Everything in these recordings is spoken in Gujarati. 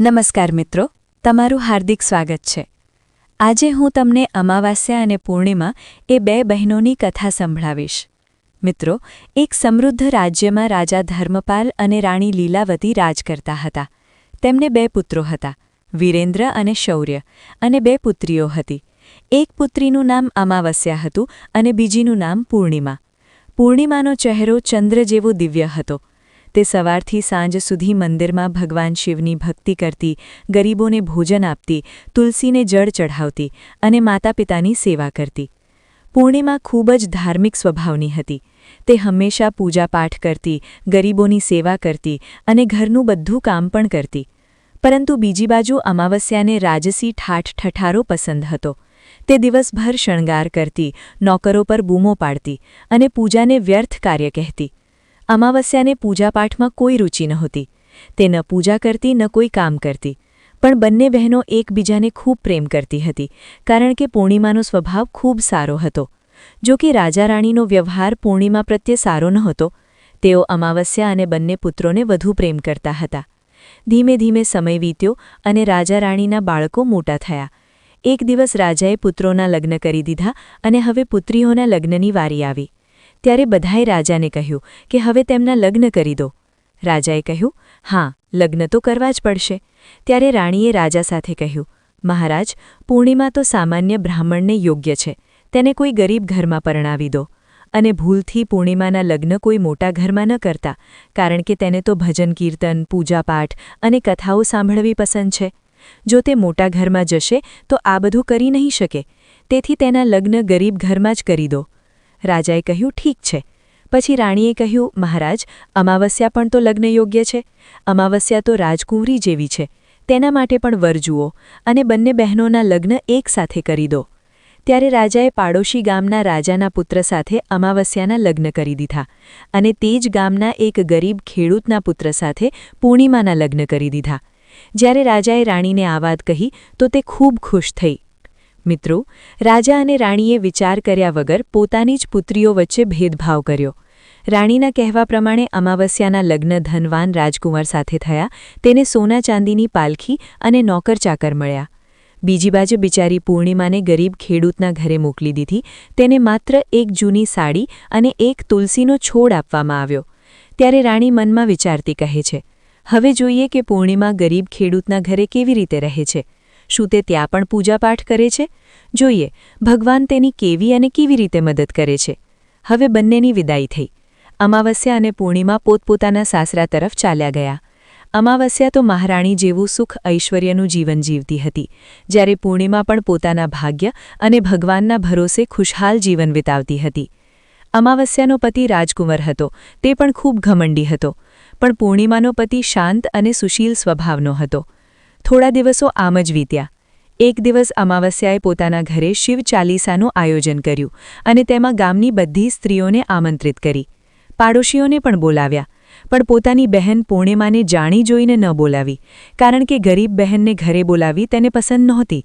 નમસ્કાર મિત્રો, તમારું હાર્દિક સ્વાગત છે। આજે હું તમને અમાવાસ્યા અને પૂર્ણિમા એ બે બહેનોની કથા સંભળાવીશ। મિત્રો, એક સમૃદ્ધ રાજ્યમાં રાજા ધર્મપાલ અને રાણી લીલાવતી રાજ કરતા હતા। તેમને બે પુત્રો હતા, વીરેન્દ્ર અને શૌર્ય, અને બે પુત્રીઓ હતી। એક પુત્રીનું નામ અમાવસ્યા હતું અને બીજીનું નામ પૂર્ણિમા। પૂર્ણિમાનો ચહેરો ચંદ્ર જેવો દિવ્ય હતો। તે સવારથી સાંજ સુધી મંદિરમાં ભગવાન શિવની ભક્તિ કરતી, ગરીબોને ભોજન આપતી, તુલસીને જળ ચઢાવતી અને માતા પિતાની સેવા કરતી। પૂર્ણિમા ખૂબ જ ધાર્મિક સ્વભાવની હતી। તે હંમેશા પૂજાપાઠ કરતી, ગરીબોની સેવા કરતી અને ઘરનું બધું કામ પણ કરતી। પરંતુ બીજી બાજુ અમાવસ્યાને રાજસી ઠાઠઠારો પસંદ હતો। તે દિવસભર શણગાર કરતી, નોકરો પર બૂમો પાડતી અને પૂજાને વ્યર્થ કાર્ય કહેતી। અમાવસ્યાને પૂજાપાઠમાં કોઈ રૂચિ નહોતી। તે ન પૂજા કરતી ન કોઈ કામ કરતી, પણ બંને બહેનો એકબીજાને ખૂબ પ્રેમ કરતી હતી, કારણ કે પૂર્ણિમાનો સ્વભાવ ખૂબ સારો હતો। જો કે રાજા રાણીનો વ્યવહાર પૂર્ણિમા પ્રત્યે સારો નહોતો। તેઓ અમાવસ્યા અને બંને પુત્રોને વધુ પ્રેમ કરતા હતા। ધીમે ધીમે સમય વીત્યો અને રાજા રાણીના બાળકો મોટા થયા। એક દિવસ રાજાએ પુત્રોના લગ્ન કરી દીધા અને હવે પુત્રીઓના લગ્નની વારી આવી। ત્યારે બધાએ રાજાને કહ્યું કે હવે તેમના લગ્ન કરી દો। રાજાએ કહ્યું, હા, લગ્ન તો કરવા જ પડશે। ત્યારે રાણીએ રાજા સાથે કહ્યું, મહારાજ, પૂર્ણિમા તો સામાન્ય બ્રાહ્મણને યોગ્ય છે, તેને કોઈ ગરીબ ઘરમાં પરણાવી દો। અને ભૂલથી પૂર્ણિમાના લગ્ન કોઈ મોટા ઘરમાં ન કરતા, કારણ કે તેને તો ભજન કીર્તન, પૂજાપાઠ અને કથાઓ સાંભળવી પસંદ છે। જો તે મોટા ઘરમાં જશે તો આ બધું કરી નહીં શકે, તેથી તેના લગ્ન ગરીબ ઘરમાં જ કરી દો। રાજાએ કહ્યું, ઠીક છે। પછી રાણીએ કહ્યું, મહારાજ, અમાવસ્યા પણ તો લગ્ન યોગ્ય છે। અમાવસ્યા તો રાજકુંવરી જેવી છે, તેના માટે પણ વર જુઓ અને બંને બહેનોના લગ્ન એકસાથે કરી દો। ત્યારે રાજાએ પાડોશી ગામના રાજાના પુત્ર સાથે અમાવસ્યાના લગ્ન કરી દીધા અને તે જ ગામના એક ગરીબ ખેડૂતના પુત્ર સાથે પૂર્ણિમાના લગ્ન કરી દીધા। જ્યારે રાજાએ રાણીને આ વાત કહી તો તે ખૂબ ખુશ થઈ। મિત્રો, રાજા અને રાણીએ વિચાર કર્યા વગર પોતાની જ પુત્રીઓ વચ્ચે ભેદભાવ કર્યો। રાણીના કહેવા પ્રમાણે અમાવસ્યાના લગ્ન ધનવાન રાજકુંવર સાથે થયા। તેને સોના ચાંદીની પાલખી અને નોકર ચાકર મળ્યા। બીજી બાજુ બિચારી પૂર્ણિમાને ગરીબ ખેડૂતના ઘરે મોકલી દીધી। તેને માત્ર એક જૂની સાડી અને એક તુલસીનો છોડ આપવામાં આવ્યો। ત્યારે રાણી મનમાં વિચારતી કહે છે, હવે જોઈએ કે પૂર્ણિમા ગરીબ ખેડૂતના ઘરે કેવી રીતે રહે છે। શું તે ત્યાં પણ પૂજાપાઠ કરે છે? જોઈએ, ભગવાન તેની કેવી અને કેવી રીતે મદદ કરે છે। હવે બંનેની વિદાય થઈ। અમાવસ્યા અને પૂર્ણિમા પોતપોતાના સાસરા તરફ ચાલ્યા ગયા। અમાવસ્યા તો મહારાણી જેવું સુખ ઐશ્વર્યનું જીવન જીવતી હતી, જ્યારે પૂર્ણિમા પણ પોતાના ભાગ્ય અને ભગવાનના ભરોસે ખુશહાલ જીવન વિતાવતી હતી। અમાવસ્યાનો પતિ રાજકુંવર હતો, તે પણ ખૂબ ઘમંડી હતો, પણ પૂર્ણિમાનો પતિ શાંત અને સુશીલ સ્વભાવનો હતો। થોડા દિવસો આમ જ વીત્યા। એક દિવસ અમાવસ્યાએ પોતાના ઘરે શિવ ચાલીસાનું આયોજન કર્યું અને તેમાં ગામની બધી સ્ત્રીઓને આમંત્રિત કરી। પાડોશીઓને પણ બોલાવ્યા, પણ પોતાની બહેન પૂર્ણિમાને જાણી જોઈને ન બોલાવી, કારણ કે ગરીબ બહેનને ઘરે બોલાવી તેને પસંદ નહોતી।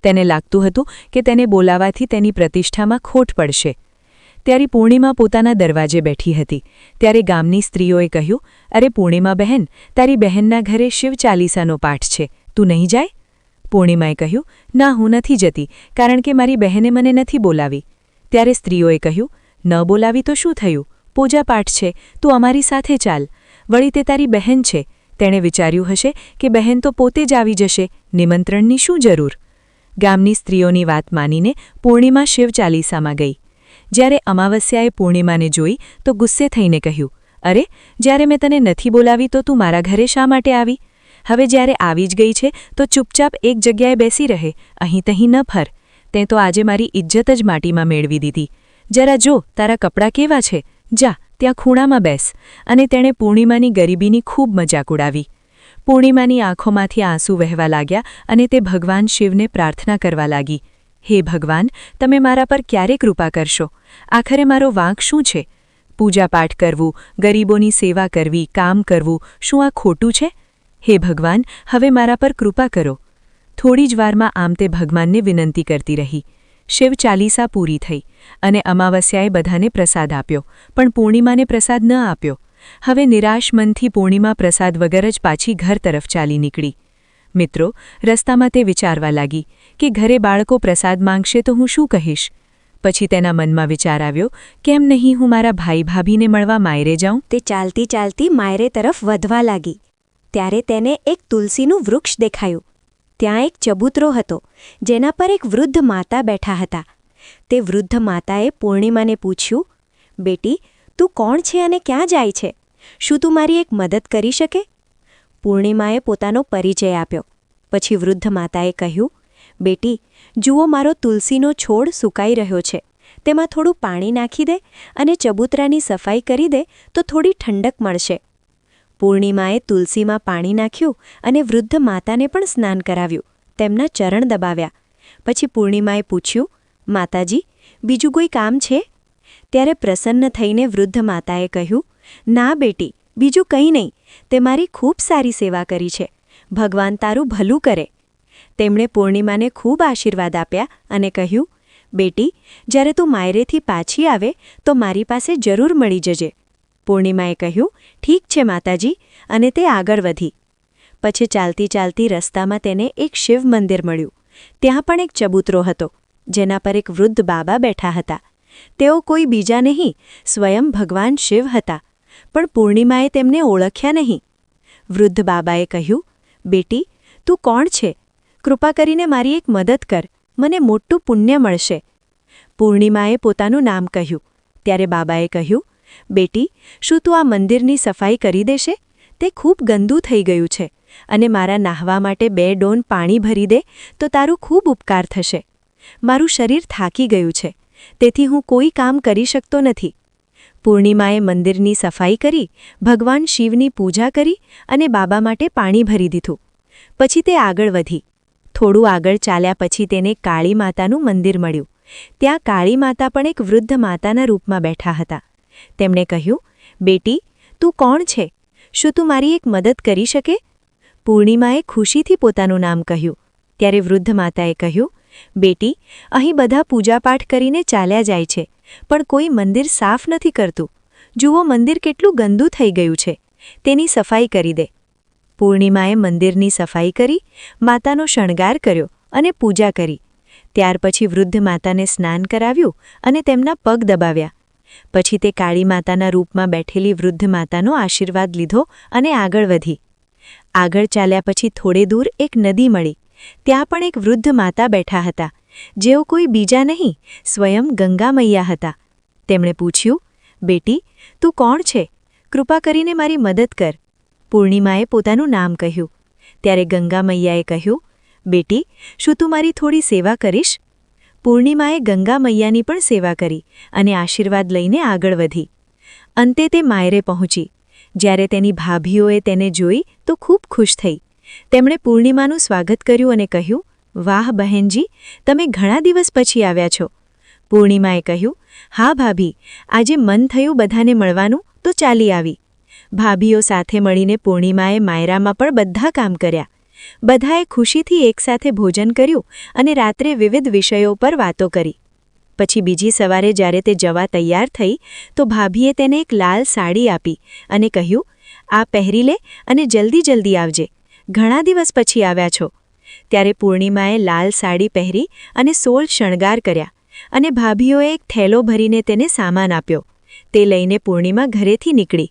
તેને લાગતું હતું કે તેને બોલાવાથી તેની પ્રતિષ્ઠામાં ખોટ પડશે। ત્યારે પૂર્ણિમા પોતાના દરવાજે બેઠી હતી। ત્યારે ગામની સ્ત્રીઓએ કહ્યું, અરે પૂર્ણિમા બહેન, તારી બહેનના ઘરે શિવ ચાલીસાનો પાઠ છે, તું નહીં જાય? પૂર્ણિમાએ કહ્યું, ના, હું નથી જતી, કારણ કે મારી બહેને મને નથી બોલાવી। ત્યારે સ્ત્રીઓએ કહ્યું, ન બોલાવી તો શું થયું, પૂજાપાઠ છે, તું અમારી સાથે ચાલ। વળી તે તારી બહેન છે, તેણે વિચાર્યું હશે કે બહેન તો પોતે જ આવી જશે, નિમંત્રણની શું જરૂર? ગામની સ્ત્રીઓની વાત માનીને પૂર્ણિમા શિવ ચાલીસામાં ગઈ। જ્યારે અમાવસ્યાએ પૂર્ણિમાને જોઈ તો ગુસ્સે થઈને કહ્યું, અરે, જ્યારે મેં તને નથી બોલાવી તો તું મારા ઘરે શા માટે આવી? હવે જ્યારે આવી જ ગઈ છે તો ચૂપચાપ એક જગ્યાએ બેસી રહે, અહીં તહીં ન ફર। તે તો આજે મારી ઇજ્જત જ માટીમાં મેળવી દીધી। જરા જો તારા કપડાં કેવા છે, જા ત્યાં ખૂણામાં બેસ। અને તેણે પૂર્ણિમાની ગરીબીની ખૂબ મજાક ઉડાવી। પૂર્ણિમાની આંખોમાંથી આંસુ વહેવા લાગ્યા અને તે ભગવાન શિવને પ્રાર્થના કરવા લાગી, હે ભગવાન, તમે મારા પર ક્યારે કૃપા કરશો? આખરે મારો વાંક શું છે? પૂજાપાઠ કરવું, ગરીબોની સેવા કરવી, કામ કરવું, શું આ ખોટું છે? હે ભગવાન, હવે મારા પર કૃપા કરો। થોડી જ વારમાં આમ તે ભગવાનને વિનંતી કરતી રહી। શિવ ચાલીસા પૂરી થઈ અને અમાવસ્યાએ બધાને પ્રસાદ આપ્યો, પણ પૂર્ણિમાને પ્રસાદ ન આપ્યો। હવે નિરાશ મનથી પૂર્ણિમા પ્રસાદ વગર જ પાછી ઘર તરફ ચાલી નીકળી। મિત્રો, રસ્તામાં તે વિચારવા લાગી કે ઘરે બાળકો પ્રસાદ માંગશે તો હું શું કહીશ? પછી તેના મનમાં વિચાર આવ્યો, કેમ નહીં હું મારા ભાઈ ભાભીને મળવા માયરે જાઉં? તે ચાલતી ચાલતી માયરે તરફ વધવા લાગી. ત્યારે તેને એક તુલસીનું વૃક્ષ દેખાયું. ત્યાં એક ચબૂતરો હતો, જેના પર એક વૃદ્ધ માતા બેઠા હતા. તે વૃદ્ધ માતાએ પૂર્ણિમાને પૂછ્યું, બેટી, તું કોણ છે અને ક્યાં જાય છે? શું તું મારી એક મદદ કરી શકે? પૂર્ણિમાએ પોતાનો પરિચય આપ્યો. પછી વૃદ્ધ માતાએ કહ્યું, બેટી, જુઓ, મારો તુલસીનો છોડ સુકાઈ રહ્યો છે. તેમાં થોડું પાણી નાખી દે અને ચબૂતરાની સફાઈ કરી દે તો થોડી ઠંડક મળશે. પૂર્ણિમાએ તુલસીમાં પાણી નાખ્યું અને વૃદ્ધ માતાને પણ સ્નાન કરાવ્યું, તેમના ચરણ દબાવ્યા. પછી પૂર્ણિમાએ પૂછ્યું, માતાજી, બીજું કોઈ કામ છે? ત્યારે પ્રસન્ન થઈને વૃદ્ધ માતાએ કહ્યું, ના બેટી, બીજું કંઈ નહીં. તે મારી ખૂબ સારી સેવા કરી છે. ભગવાન તારું ભલું કરે. તેમણે પૂર્ણિમાને ખૂબ આશીર્વાદ આપ્યા અને કહ્યું, બેટી, જ્યારે તું માયરેથી પાછી આવે તો મારી પાસે જરૂર મળી જજે. પૂર્ણિમાએ કહ્યું, ઠીક છે માતાજી, અને તે આગળ વધી. પછી ચાલતી ચાલતી રસ્તામાં તેને એક શિવ મંદિર મળ્યું. ત્યાં પણ એક ચબૂતરો હતો, જેના પર એક વૃદ્ધ બાબા બેઠા હતા. તેઓ કોઈ બીજા નહીં, સ્વયં ભગવાન શિવ હતા. પણ પૂર્ણિમાએ તેમને ઓળખ્યા નહીં. વૃદ્ધ બાબાએ કહ્યું, બેટી, તું કોણ છે? કૃપા કરીને મારી એક મદદ કર, મને મોટું પુણ્ય મળશે. પૂર્ણિમાએ પોતાનું નામ કહ્યું. ત્યારે બાબાએ કહ્યું, બેટી, શું તું આ મંદિરની સફાઈ કરી દેશે? તે ખૂબ ગંદુ થઈ ગયું છે અને મારા નાહવા માટે 2 ડોન પાણી ભરી દે તો તારું ખૂબ ઉપકાર થશે. મારું શરીર થાકી ગયું છે, તેથી હું કોઈ કામ કરી શકતો નથી. પૂર્ણિમાએ મંદિરની સફાઈ કરી, ભગવાન શિવની પૂજા કરી અને બાબા માટે પાણી ભરી દીધું. પછી તે આગળ વધી. થોડું આગળ ચાલ્યા પછી તેને કાળી માતાનું મંદિર મળ્યું. ત્યાં કાળી માતા પણ એક વૃદ્ધ માતાના રૂપમાં બેઠા હતા. તેમણે કહ્યું, બેટી, તું કોણ છે? શું તું મારી એક મદદ કરી શકે? પૂર્ણિમાએ ખુશીથી પોતાનું નામ કહ્યું. ત્યારે વૃદ્ધ માતાએ કહ્યું, બેટી, અહીં બધા પૂજાપાઠ કરીને ચાલ્યા જાય છે, પણ કોઈ મંદિર સાફ નથી કરતું. જુઓ, મંદિર કેટલું ગંદુ થઈ ગયું છે. તેની સફાઈ કરી દે. પૂર્ણિમાએ મંદિરની સફાઈ કરી, માતાનો શણગાર કર્યો અને પૂજા કરી. ત્યાર પછી વૃદ્ધ માતાને સ્નાન કરાવ્યું અને તેમના પગ દબાવ્યા. પછી તે કાળી માતાના રૂપમાં બેઠેલી વૃદ્ધ માતાનો આશીર્વાદ લીધો અને આગળ વધી. આગળ ચાલ્યા પછી થોડે દૂર એક નદી મળી. ત્યાં પણ એક વૃદ્ધ માતા બેઠા હતા, જેઓ કોઈ બીજા નહીં, સ્વયં ગંગા મૈયા હતા. તેમણે પૂછ્યું, બેટી, તું કોણ છે? કૃપા કરીને મારી મદદ કર. પૂર્ણિમાએ પોતાનું નામ કહ્યું. ત્યારે ગંગા મૈયાએ કહ્યું, બેટી, શું તું મારી થોડી સેવા કરીશ? પૂર્ણિમાએ ગંગા મૈયાની પણ સેવા કરી અને આશીર્વાદ લઈને આગળ વધી. અંતે તે માયરે પહોંચી. જ્યારે તેની ભાભીઓએ તેને જોઈ તો ખૂબ ખુશ થઈ. તેમણે પૂર્ણિમાનું સ્વાગત કર્યું અને કહ્યું, વાહ બહેનજી, તમે ઘણા દિવસ પછી આવ્યા છો. પૂર્ણિમાએ કહ્યું, હા ભાભી, આજે મન થયું બધાને મળવાનું તો ચાલી આવી. ભાભીઓ સાથે મળીને પૂર્ણિમાએ માયરામાં પણ બધા કામ કર્યા. બધાએ ખુશીથી એકસાથે ભોજન કર્યું અને રાત્રે વિવિધ વિષયો પર વાતો કરી. પછી બીજી સવારે જ્યારે તે જવા તૈયાર થઈ તો ભાભીએ તેને એક લાલ સાડી આપી અને કહ્યું, આ પહેરી લે અને જલ્દી જલ્દી આવજે. ઘણા દિવસ પછી આવ્યા છો. ત્યારે પૂર્ણિમાએ લાલ સાડી પહેરી અને 16 શણગાર કર્યા અને ભાભીઓએ એક થેલો ભરીને તેને સામાન આપ્યો. તે લઈને પૂર્ણિમા ઘરેથી નીકળી.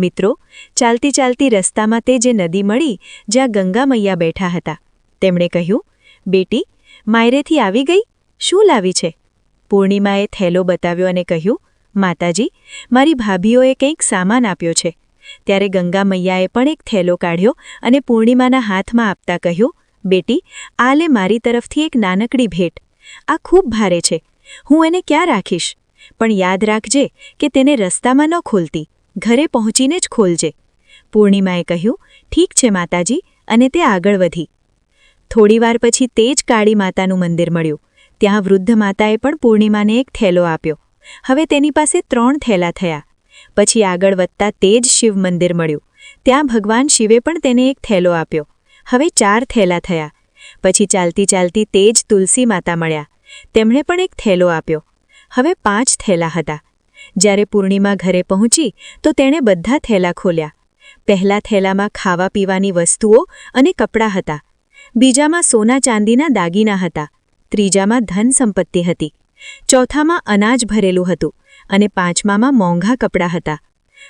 મિત્રો, ચાલતી ચાલતી રસ્તામાં તે જે નદી મળી જ્યાં ગંગા મૈયા બેઠા હતા. તેમણે કહ્યું, બેટી, માયરેથી આવી ગઈ? શું લાવી છે? પૂર્ણિમાએ થેલો બતાવ્યો અને કહ્યું, માતાજી, મારી ભાભીઓએ કંઈક સામાન આપ્યો છે. ત્યારે ગંગા મૈયાએ પણ એક થેલો કાઢ્યો અને પૂર્ણિમાના હાથમાં આપતા કહ્યું, બેટી, આ લે મારી તરફથી એક નાનકડી ભેટ. આ ખૂબ ભારે છે, હું એને ક્યાં રાખીશ? પણ યાદ રાખજે કે તેને રસ્તામાં ન ખોલતી, ઘરે પહોંચીને જ ખોલજે. પૂર્ણિમાએ કહ્યું, ઠીક છે માતાજી, અને તે આગળ વધી. થોડીવાર પછી તે જ કાળી માતાનું મંદિર મળ્યું. ત્યાં વૃદ્ધ માતાએ પણ પૂર્ણિમાને એક થેલો આપ્યો. હવે તેની પાસે 3 થેલા થયા. પછી આગળ વધતા તે જ શિવ મંદિર મળ્યું. ત્યાં ભગવાન શિવે પણ તેને એક થેલો આપ્યો. હવે 4 થેલા થયા. પછી ચાલતી ચાલતી તે જ તુલસી માતા મળ્યા. તેમણે પણ એક થેલો આપ્યો. હવે 5 થેલા હતા. જ્યારે પૂર્ણિમા ઘરે પહોંચી તો તેણે બધા થેલા ખોલ્યા. પહેલા થેલામાં ખાવા પીવાની વસ્તુઓ અને કપડાં હતા, બીજામાં સોના ચાંદીના દાગીના હતા, ત્રીજામાં ધન સંપત્તિ હતી, ચોથામાં અનાજ ભરેલું હતું અને પાંચમામાં મોંઘા કપડાં હતા.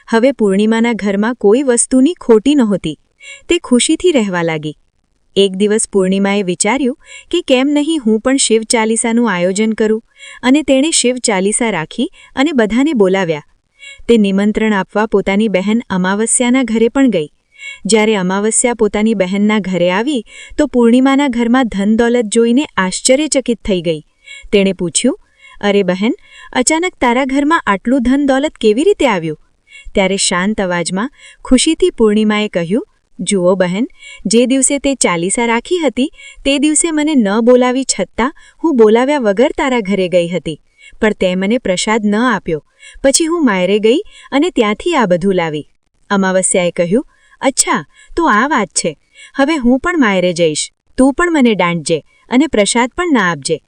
હવે પૂર્ણિમાના ઘરમાં કોઈ વસ્તુની ખોટી નહોતી. તે ખુશીથી રહેવા લાગી. એક દિવસ પૂર્ણિમાએ વિચાર્યું કે કેમ નહીં હું પણ શિવ ચાલીસાનું આયોજન કરું, અને તેણે શિવ ચાલીસા રાખી અને બધાને બોલાવ્યા. તે નિમંત્રણ આપવા પોતાની બહેન અમાવસ્યાના ઘરે પણ ગઈ. જ્યારે અમાવસ્યા પોતાની બહેનના ઘરે આવી તો પૂર્ણિમાના ઘરમાં ધન દોલત જોઈને આશ્ચર્યચકિત થઈ ગઈ. તેણે પૂછ્યું, અરે બહેન, અચાનક તારા ઘરમાં આટલું ધન દોલત કેવી રીતે આવ્યું? ત્યારે શાંત અવાજમાં ખુશીથી પૂર્ણિમાએ કહ્યું, જુઓ બહેન, જે દિવસે તે ચાલીસા રાખી હતી તે દિવસે મને ન બોલાવી છતાં હું બોલાવ્યા વગર તારા ઘરે ગઈ હતી, પણ તે મને પ્રસાદ ન આપ્યો. પછી હું માયરે ગઈ અને ત્યાંથી આ બધું લાવી. અમાવસ્યાએ કહ્યું, અચ્છા, તો આ વાત છે. હવે હું પણ માયરે જઈશ. તું પણ મને દાંટજે અને પ્રસાદ પણ ના આપજે.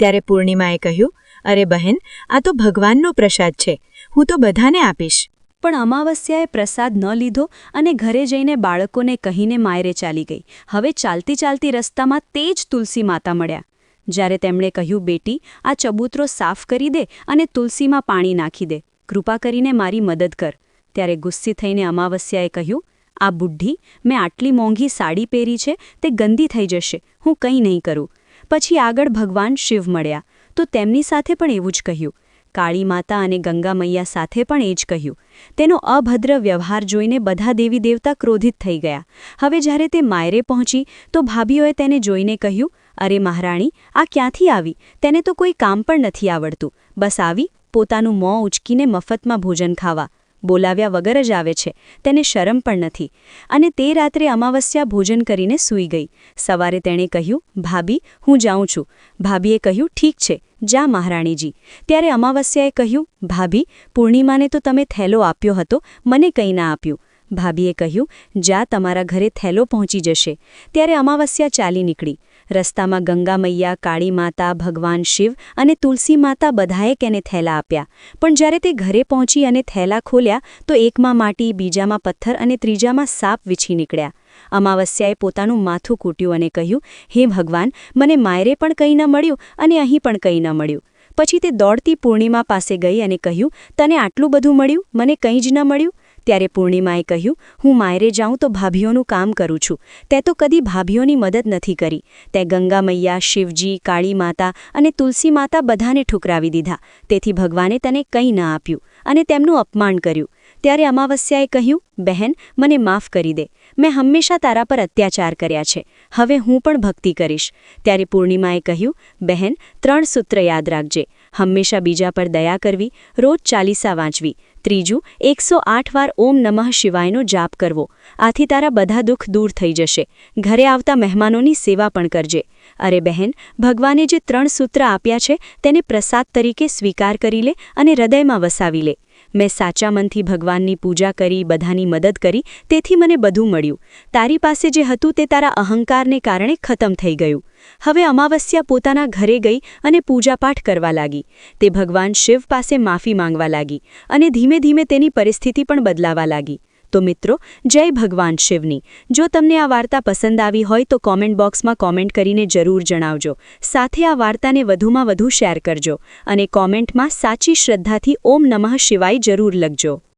ત્યારે પૂર્ણિમાએ કહ્યું, અરે બહેન, આ તો ભગવાનનો પ્રસાદ છે, હું તો બધાને આપીશ. પણ અમાવસ્યાએ પ્રસાદ ન લીધો અને ઘરે જઈને બાળકોને કહીને માયરે ચાલી ગઈ. હવે ચાલતી ચાલતી રસ્તામાં તે જ તુલસી માતા મળ્યા. જ્યારે તેમણે કહ્યું, બેટી, આ ચબૂતરો સાફ કરી દે અને તુલસીમાં પાણી નાખી દે. કૃપા કરીને મારી મદદ કર. ત્યારે ગુસ્સે થઈને અમાવસ્યાએ કહ્યું, આ બુઢ્ઢી, મેં આટલી મોંઘી સાડી પહેરી છે, તે ગંદી થઈ જશે, હું કંઈ નહીં કરું. પછી આગળ ભગવાન શિવ મળ્યા તો તેમની સાથે પણ એવું જ કહ્યું. કાળી માતા અને ગંગા મૈયા સાથે પણ એ જ કહ્યું. તેનો અભદ્ર વ્યવહાર જોઈને બધા દેવી દેવતા ક્રોધિત થઈ ગયા. હવે જ્યારે તે માયરે પહોંચી તો ભાભીઓએ તેને જોઈને કહ્યું, અરે મહારાણી, આ ક્યાંથી આવી? તેને તો કોઈ કામ પણ નથી આવડતું. બસ આવી પોતાનું મોં ઉચકીને મફતમાં ભોજન ખાવા. બોલાવ્યા વગર જ આવે છે, તેને શરમ પણ નથી. અને તે રાત્રે અમાવસ્યા ભોજન કરીને સૂઈ ગઈ. સવારે તેણે કહ્યું, ભાભી, હું જાઉં છું. ભાભીએ કહ્યું, ઠીક છે, જા મહારાણીજી. ત્યારે અમાવસ્યાએ કહ્યું, ભાભી, પૂર્ણિમાને તો તમે થેલો આપ્યો હતો, મને કંઈ ના આપ્યું. ભાભીએ કહ્યું, જા, તમારા ઘરે થેલો પહોંચી જશે. ત્યારે અમાવસ્યા ચાલી નીકળી. રસ્તામાં ગંગા મૈયા, કાળી માતા, ભગવાન શિવ અને તુલસી માતા બધાએ તેને થેલા આપ્યા. પણ જ્યારે તે ઘરે પહોંચી અને થેલા ખોલ્યા તો એકમાં માટી, બીજામાં પથ્થર અને ત્રીજામાં સાપ વીછી નીકળ્યા. અમાવસ્યાએ પોતાનું માથું કૂટ્યું અને કહ્યું, હે ભગવાન, મને માયરે પણ કંઈ ન મળ્યું અને અહીં પણ કંઈ ન મળ્યું. પછી તે દોડતી પૂર્ણિમા પાસે ગઈ અને કહ્યું, તને આટલું બધું મળ્યું, મને કંઈ જ ન મળ્યું. ત્યારે પૂર્ણિમાએ કહ્યું, હું માયરે જાઉં તો ભાભીઓનું કામ કરું છું. તે તો કદી ભાભીઓની મદદ નથી કરી. તે ગંગા મૈયા, શિવજી, કાળી માતા અને તુલસી માતા બધાને ઠુકરાવી દીધા. તેથી ભગવાને તને કંઈ ન આપ્યું અને તેમનું અપમાન કર્યું. ત્યારે અમાવસ્યાએ કહ્યું, બહેન, મને માફ કરી દે. મેં હંમેશા તારા પર અત્યાચાર કર્યા છે. હવે હું પણ ભક્તિ કરીશ. ત્યારે પૂર્ણિમાએ કહ્યું, બહેન, 3 સૂત્ર યાદ રાખજે. હંમેશા બીજા પર દયા કરવી, રોજ ચાલીસા વાંચવી. ત્રીજું, 108 વાર ઓમ નમઃ શિવાયનો જાપ કરવો. આથી તારા બધા દુઃખ દૂર થઈ જશે. ઘરે આવતા મહેમાનોની સેવા પણ કરજે. અરે બહેન, ભગવાને જે 3 સૂત્ર આપ્યા છે તેને પ્રસાદ તરીકે સ્વીકાર કરી લે અને હૃદયમાં વસાવી લે. મેં સાચા મનથી ભગવાનની પૂજા કરી, બધાની મદદ કરી, તેથી મને બધું મળ્યું. તારી પાસે જે હતું તે તારા અહંકારને કારણે ખતમ થઈ ગયું. હવે અમાવસ્યા પોતાના ઘરે ગઈ અને પૂજાપાઠ કરવા લાગી. તે ભગવાન શિવ પાસે માફી માંગવા લાગી અને ધીમે ધીમે તેની પરિસ્થિતિ પણ બદલાવા લાગી. તો મિત્રો, જય ભગવાન શિવની. જો તમને આ વાર્તા પસંદ આવી હોય તો કોમેન્ટ બોક્સમાં કોમેન્ટ કરીને જરૂર જણાવજો. સાથે આ વાર્તાને વધુમાં વધુ શેર કરજો અને કોમેન્ટમાં સાચી શ્રદ્ધાથી ઓમ નમઃ શિવાય જરૂર લખજો.